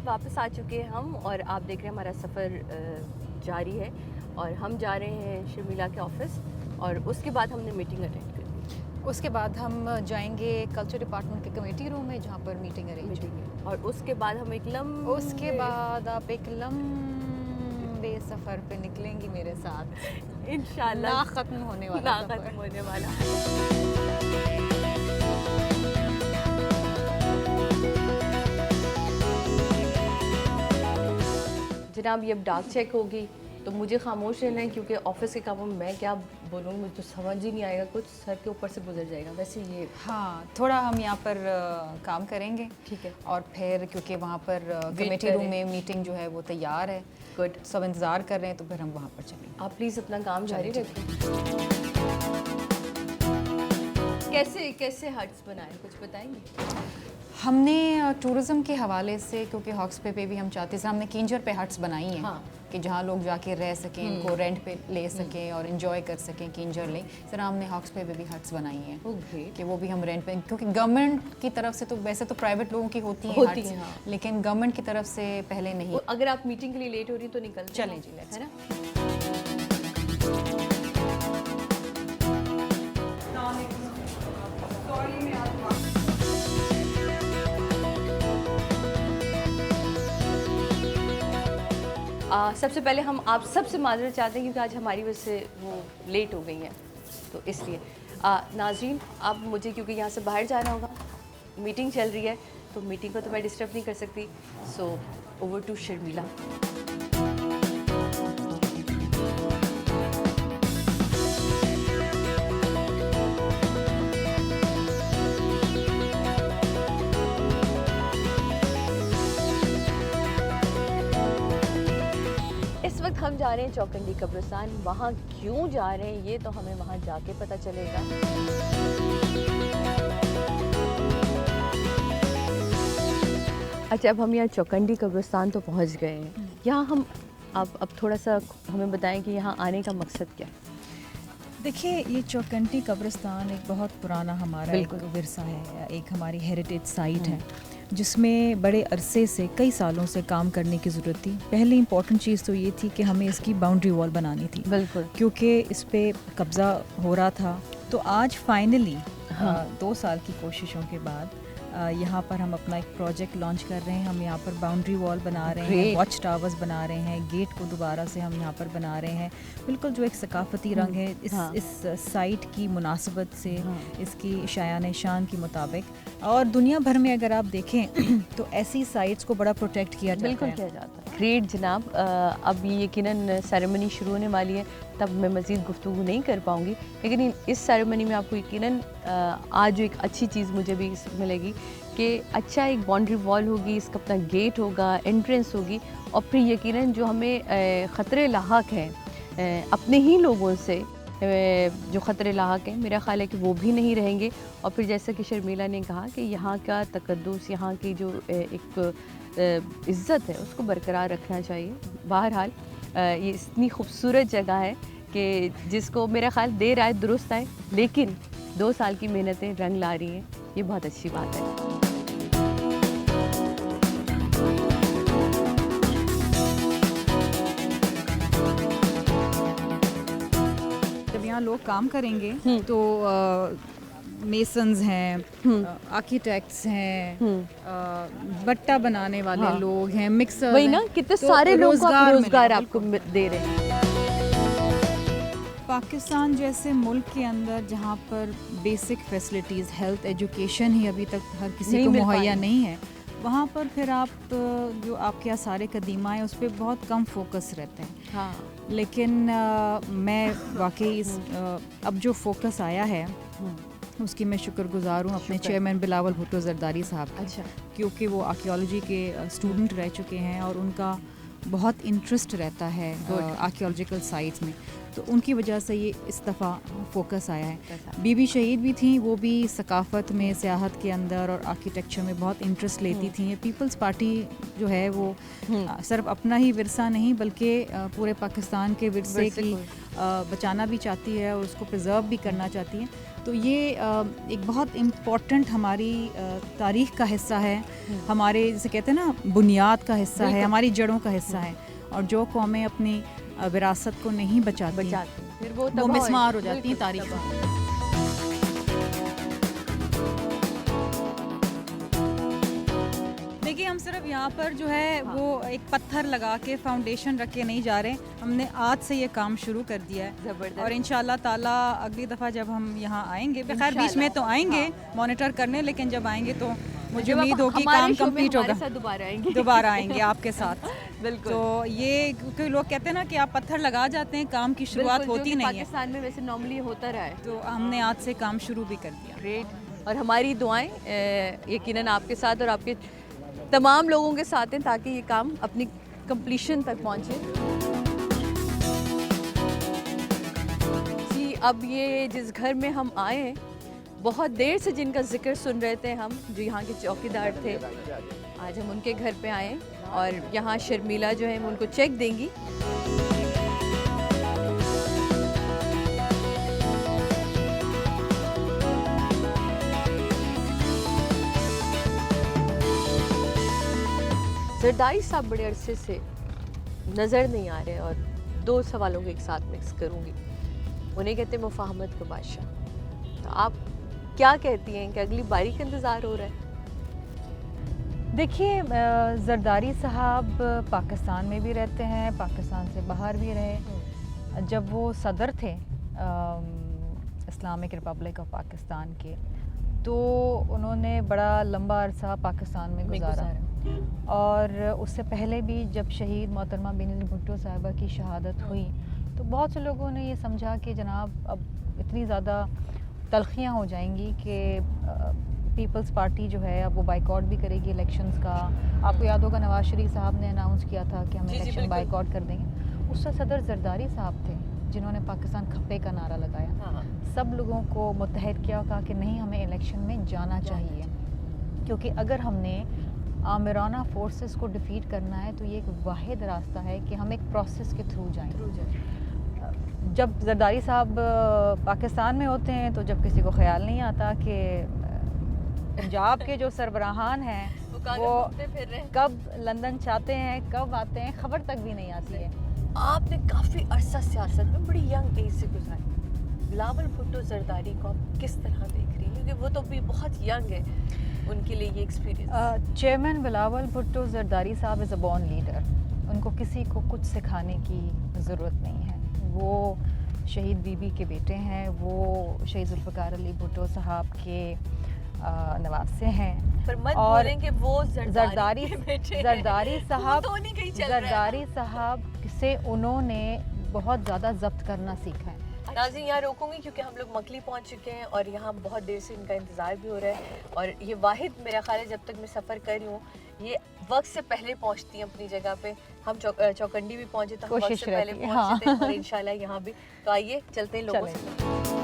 वापस आ चुके हैं हम और आप देख रहे हैं हमारा सफ़र जारी है और हम जा रहे हैं शर्मिला के ऑफिस और उसके बाद हमने मीटिंग अटेंड कर ली। उसके बाद हम जाएंगे कल्चर डिपार्टमेंट के कमेटी रूम में जहाँ पर मीटिंग अरेंज होगी और उसके बाद हम एक उसके बाद आप एक लंबे सफ़र पे निकलेंगी मेरे साथ इंशाल्लाह ना ख़त्म होने वाला खत्म होने वाला। जनाब ये अब डाक चेक होगी तो मुझे खामोश रहना है क्योंकि ऑफिस के कामों में मैं क्या बोलूँ मुझे तो समझ ही नहीं आएगा, कुछ सर के ऊपर से गुजर जाएगा। वैसे ये हाँ थोड़ा हम यहाँ पर काम करेंगे ठीक है और फिर क्योंकि वहाँ पर कमेटी रूम में मीटिंग जो है वो तैयार है, गुड, सब इंतज़ार कर रहे हैं, तो फिर हम वहाँ पर चलेंगे। आप प्लीज़ अपना काम जारी रखें। कैसे कैसे हट्स बनाए कुछ बताएंगे? हमने टूरिज़्म के हवाले से, क्योंकि हॉक्स पे भी हम चाहते हैं, हमने किंजर पे हट्स बनाई हैं। हाँ। कि जहाँ लोग जाके रह सकें, इनको रेंट पे ले सकें और इन्जॉय कर सकें, किंजर लें। इस तरह हमने हॉक्स पे भी हट्स बनाई हैं कि वो भी हम रेंट पे, क्योंकि गवर्नमेंट की तरफ से तो वैसे तो प्राइवेट लोगों की होती हैं हट्स, हाँ। लेकिन गवर्नमेंट की तरफ से पहले नहीं। अगर आप मीटिंग के लिए लेट हो रही तो निकल चलें जी, लेट्स, है ना। सबसे पहले हम आप सबसे माजरत चाहते हैं क्योंकि आज हमारी वजह से वो लेट हो गई हैं, तो इसलिए नाज़रीन आप मुझे, क्योंकि यहाँ से बाहर जाना होगा, मीटिंग चल रही है तो मीटिंग को तो मैं डिस्टर्ब नहीं कर सकती। So over to Sharmila. इस वक्त हम जा रहे हैं चौकंडी कब्रिस्तान। वहाँ क्यों जा रहे हैं ये तो हमें वहाँ जाके पता चलेगा। अच्छा, अब हम यहाँ चौकंडी कब्रिस्तान तो पहुँच गए हैं। यहाँ हम अब थोड़ा सा हमें बताएं कि यहाँ आने का मकसद क्या है। देखिए, ये चौकंटी कब्रिस्तान एक बहुत पुराना हमारा एक विरसा है, एक हमारी हेरिटेज साइट है जिसमें बड़े अरसे से, कई सालों से काम करने की ज़रूरत थी। पहली इम्पॉर्टेंट चीज़ तो ये थी कि हमें इसकी बाउंड्री वॉल बनानी थी, बिल्कुल, क्योंकि इस पे कब्ज़ा हो रहा था। तो आज फाइनली 2 साल की कोशिशों के बाद यहाँ पर हम अपना एक प्रोजेक्ट लॉन्च कर रहे हैं। हम यहाँ पर बाउंड्री वॉल बना रहे हैं, वॉच टावर्स बना रहे हैं, गेट को दोबारा से हम यहाँ पर बना रहे हैं, बिल्कुल जो एक सकाफती रंग है इस साइट की मुनासबत से, इसकी शायान शान के मुताबिक। और दुनिया भर में अगर आप देखें तो ऐसी साइट्स को बड़ा प्रोटेक्ट किया जाता है। बिल्कुल किया जाता है। ग्रेट जनाब, अब ये यकीनन सेरेमनी शुरू होने वाली है, तब मैं मज़ीद गुफ्तगू नहीं कर पाऊँगी, लेकिन इस सेरेमनी में आपको यकीनन आज एक अच्छी चीज़ मुझे भी मिलेगी कि अच्छा एक बाउंड्री वॉल होगी, इसका अपना गेट होगा, एंट्रेंस होगी, और फिर यकीनन जो हमें ख़तरे लाहक हैं अपने ही लोगों से, जो ख़तरे लाहक हैं, मेरा ख़्याल है कि वो भी नहीं रहेंगे। और फिर जैसा कि शर्मिला ने कहा कि यहाँ का तकद्दुस, यहाँ की जो एक इज़्ज़त है उसको बरकरार रखना चाहिए। बहरहाल ये इतनी खूबसूरत जगह है कि जिसको मेरा ख़्याल देर आए दुरुस्त आए, लेकिन 2 साल की मेहनतें रंग ला रही हैं, ये बहुत अच्छी बात है। जब यहाँ लोग काम करेंगे तो मेसन्स हैं, आर्किटेक्ट्स हैं, बट्टा बनाने वाले लोग हैं, मिक्सर, वही ना, कितने सारे लोग रोजगार आपको दे रहे हैं। पाकिस्तान जैसे मुल्क के अंदर जहाँ पर बेसिक फैसिलिटीज़, हेल्थ, एजुकेशन ही अभी तक हर किसी को मुहैया नहीं है, वहाँ पर फिर आप जो आपके आसार कदीमा है उस पर बहुत कम फोकस रहते हैं। हाँ, लेकिन मैं वाकई अब जो फोकस आया है उसकी मैं शुक्रगुजार हूँ अपने चेयरमैन बिलावल भुट्टो जरदारी साहब का। अच्छा, क्योंकि वो आर्कियोलॉजी के स्टूडेंट रह चुके हैं और उनका बहुत इंटरेस्ट रहता है आर्कियोलॉजिकल साइट्स में। तो उनकी वजह से ये इस दफ़ा फोकस आया है। बीबी शहीद भी थी, वो भी सकाफ़त में, सियाहत के अंदर और आर्किटेक्चर में बहुत इंटरेस्ट लेती थी। ये पीपल्स पार्टी जो है वो सिर्फ अपना ही विरसा नहीं बल्कि पूरे पाकिस्तान के विरसे की बचाना भी चाहती है और उसको प्रिजर्व भी करना चाहती है। तो ये एक बहुत इम्पॉर्टेंट हमारी तारीख़ का हिस्सा है, हमारे जैसे कहते हैं ना बुनियाद का हिस्सा है, हमारी जड़ों का हिस्सा है। और जो कौमें अपनी विरासत को नहीं बचाती फिर वो मिस्मार हो जाती हैं तारीख में। देखिए हम सिर्फ यहाँ पर जो है वो एक पत्थर लगा के फाउंडेशन रख के नहीं जा रहे, हमने आज से ये काम शुरू कर दिया है। ज़बरदस्त। और इंशाल्लाह ताला अगली दफ़ा जब हम यहाँ आएंगे, खैर बीच में तो आएंगे मॉनिटर करने, लेकिन जब आएंगे तो मुझे उम्मीद होगी काम कंप्लीट होगा, दोबारा आएंगे आपके साथ। बिल्कुल। तो ये क्योंकि लोग कहते हैं ना कि आप पत्थर लगा जाते हैं, काम की शुरुआत होती नहीं है, पाकिस्तान में वैसे नॉर्मली होता रहा है। तो हमने आज से काम शुरू भी कर दिया। ग्रेट। और हमारी दुआएं यकीनन आपके साथ और आपके तमाम लोगों के साथ हैं ताकि ये काम अपनी कंप्लीशन तक पहुंचे। जी अब ये जिस घर में हम आए हैं, बहुत देर से जिनका जिक्र सुन रहे थे हम, जो यहाँ के चौकीदार थे, आज हम उनके घर पे आए और यहाँ शर्मिला जो है वो उनको चेक देंगी। जरदारी साहब बड़े अरसे से नज़र नहीं आ रहे और दो सवालों को एक साथ मिक्स करूँगी। उन्हें कहते हैं मुफाहमत का बादशाह, तो आप क्या कहती हैं कि अगली बारी का इंतज़ार हो रहा है? देखिए जरदारी साहब पाकिस्तान में भी रहते हैं, पाकिस्तान से बाहर भी रहे। जब वो सदर थे इस्लामिक रिपब्लिक ऑफ पाकिस्तान के, तो उन्होंने बड़ा लंबा अरसा पाकिस्तान में गुजारा। और उससे पहले भी जब शहीद मोहतरमा बेनज़ीर भुट्टो साहिबा की शहादत हुई तो बहुत से लोगों ने ये समझा कि जनाब अब इतनी ज़्यादा तलखियाँ हो जाएंगी कि पीपल्स पार्टी जो है अब वो बाइकआउट भी करेगी इलेक्शंस का। आपको याद होगा नवाज शरीफ साहब ने अनाउंस किया था कि हम इलेक्शन बाइकआउट कर देंगे। उससे सदर जरदारी साहब थे जिन्होंने पाकिस्तान खप्पे का नारा लगाया, सब लोगों को मुत्तहद किया, कहा कि नहीं हमें इलेक्शन में जाना चाहिए, क्योंकि अगर हमने आमिराना फोर्सेस को डिफीट करना है तो ये एक वाहिद रास्ता है कि हम एक प्रोसेस के थ्रू जाएं। जब जरदारी साहब पाकिस्तान में होते हैं तो जब किसी को ख्याल नहीं आता कि पंजाब के जो सरबराहान हैं वो कब लंदन चाहते हैं, कब आते हैं, खबर तक भी नहीं आती है। आपने काफ़ी अरसा सियासत में बड़ी यंग एज से गुजारी, बिलावल भुट्टो जरदारी को आप किस तरह देख रही हैं? क्योंकि वो तो भी बहुत यंग है, उनके लिए ये एक्सपीरियंस। चेयरमैन बिलावल भुट्टो जरदारी साहब इज़ अ बॉर्न लीडर, उनको किसी को कुछ सिखाने की ज़रूरत नहीं है। वो शहीद बीबी के बेटे हैं, वो शहीद जुल्फ़िकार अली भुट्टो साहब के नवासे हैं। पर मत और बोलें कि वो जरदारी जरदारी साहब से उन्होंने बहुत ज़्यादा जब्त करना सीखा है। नाज़रीन यहाँ रोकूंगी क्योंकि हम लोग मकली पहुँच चुके हैं और यहाँ बहुत देर से इनका इंतज़ार भी हो रहा है। और ये वाहिद मेरा ख्याल है जब तक मैं सफ़र कर रही हूँ ये वक्त से पहले पहुँचती हैं अपनी जगह पे। हम चौकंडी भी पहुँचे तो हम वक्त से पहले पहुँचते हैं और इंशाल्लाह यहाँ भी। तो आइए चलते हैं लोगों से।